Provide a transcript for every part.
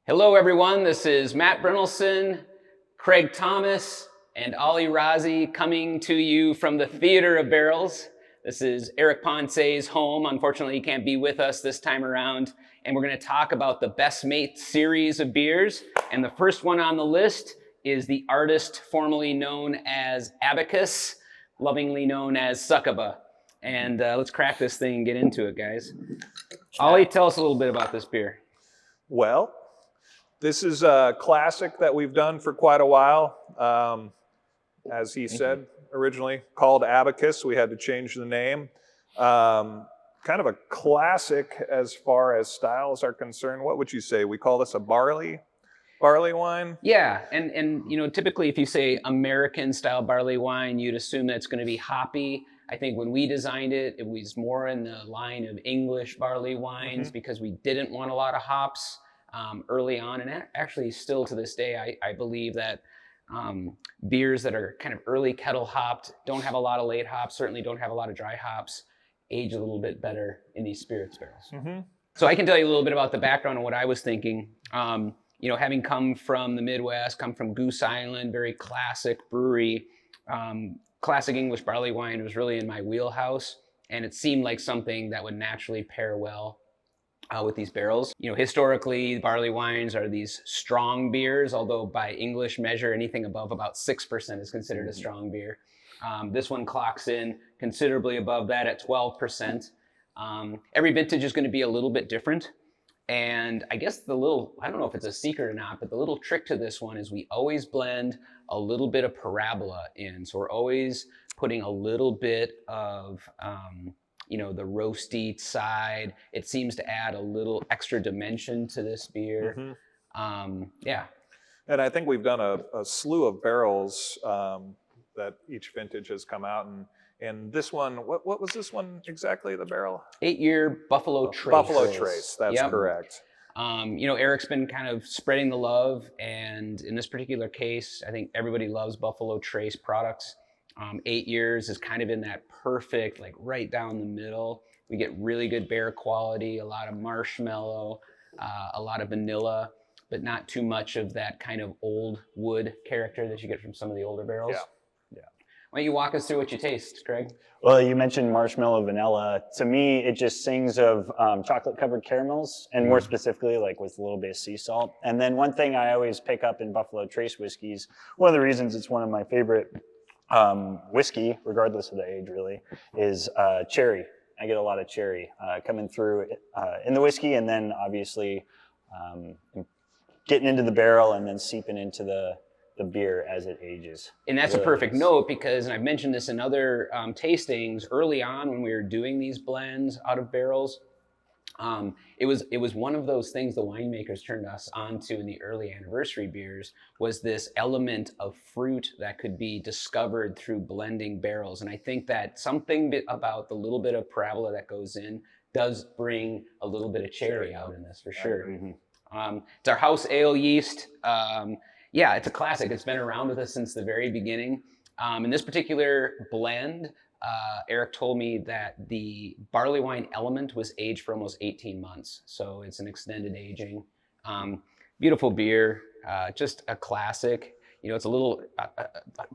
Hello everyone, this is Matt Brynildson, Craig Thomas, and Ollie Razi coming to you from the Theater of Barrels. This is Eric Ponce's home. Unfortunately, he can't be with us this time around, and we're going to talk about the Best Mate series of beers. And the first one on the list is the artist formerly known as Abacus, lovingly known as Sucaba. And let's crack this thing and get into it, guys. Ollie, tell us a little bit about this beer. Well, this is a classic that we've done for quite a while. As he said, originally called Abacus. We had to change the name. Kind of a classic as far as styles are concerned. What would you say? We call this a barley wine? Yeah, and you know, typically if you say American style barley wine, you'd assume that it's going to be hoppy. I think when we designed it, it was more in the line of English barley wines because we didn't want a lot of hops early on. And actually still to this day, I believe that beers that are kind of early kettle hopped, don't have a lot of late hops, certainly don't have a lot of dry hops, age a little bit better in these spirits barrels. So I can tell you a little bit about the background of what I was thinking. You know, having come from the Midwest, come from Goose Island, very classic brewery, classic English barley wine was really in my wheelhouse, and it seemed like something that would naturally pair well with these barrels. You know, historically, barley wines are these strong beers, although by English measure, anything above about 6% is considered a strong beer. This one clocks in considerably above that at 12%. Every vintage is going to be a little bit different. And I guess I don't know if it's a secret or not, but the little trick to this one is we always blend a little bit of parabola in. So we're always putting a little bit of, you know, the roasty side. It seems to add a little extra dimension to this beer. Yeah. And I think we've done a slew of barrels that each vintage has come out. And this one, what was this one exactly, the barrel? 8-year Buffalo Trace. Buffalo Trace, that's correct. You know, Eric's been kind of spreading the love, and in this particular case, I think everybody loves Buffalo Trace products. 8 years is kind of in that perfect, like right down the middle. We get really good beer quality, a lot of marshmallow, a lot of vanilla, but not too much of that kind of old wood character that you get from some of the older barrels. Yeah. Why don't you walk us through what you taste, Craig? Well, you mentioned marshmallow, vanilla. To me, it just sings of chocolate-covered caramels, and more specifically, like with a little bit of sea salt. And then one thing I always pick up in Buffalo Trace whiskeys, one of the reasons it's one of my favorite whiskey, regardless of the age really, is cherry. I get a lot of cherry coming through in the whiskey, and then obviously getting into the barrel and then seeping into the beer as it ages. And that's really a perfect note because, and I've mentioned this in other tastings early on when we were doing these blends out of barrels, it was one of those things the winemakers turned us onto in the early anniversary beers was this element of fruit that could be discovered through blending barrels. And I think that something about the little bit of parabola that goes in does bring a little bit of cherry out in this for sure. It's our house ale yeast. Yeah, it's a classic. It's been around with us since the very beginning. In this particular blend, Eric told me that the barley wine element was aged for almost 18 months. So it's an extended aging. Beautiful beer, just a classic. You know, it's a little a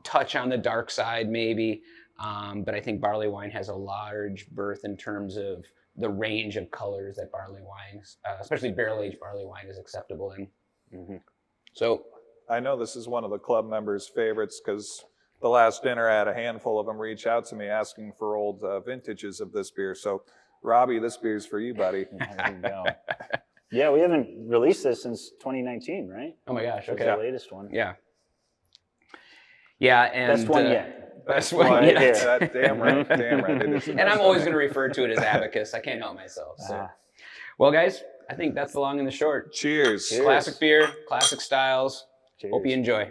touch on the dark side maybe, but I think barley wine has a large berth in terms of the range of colors that barley wine, especially barrel-aged barley wine, is acceptable in. So I know this is one of the club members' favorites because the last dinner I had a handful of them reach out to me asking for old vintages of this beer. So, Robbie, this beer's for you, buddy. There you go. Yeah, we haven't released this since 2019, right? Oh my gosh, okay. That's the latest one. Yeah. Yeah, and best one yet. Best one yet. Damn right, damn right. And I'm always going to refer to it as Abacus. I can't help myself. So. Well, guys, I think that's the long and the short. Cheers. Classic beer, classic styles. Cheers. Hope you enjoy.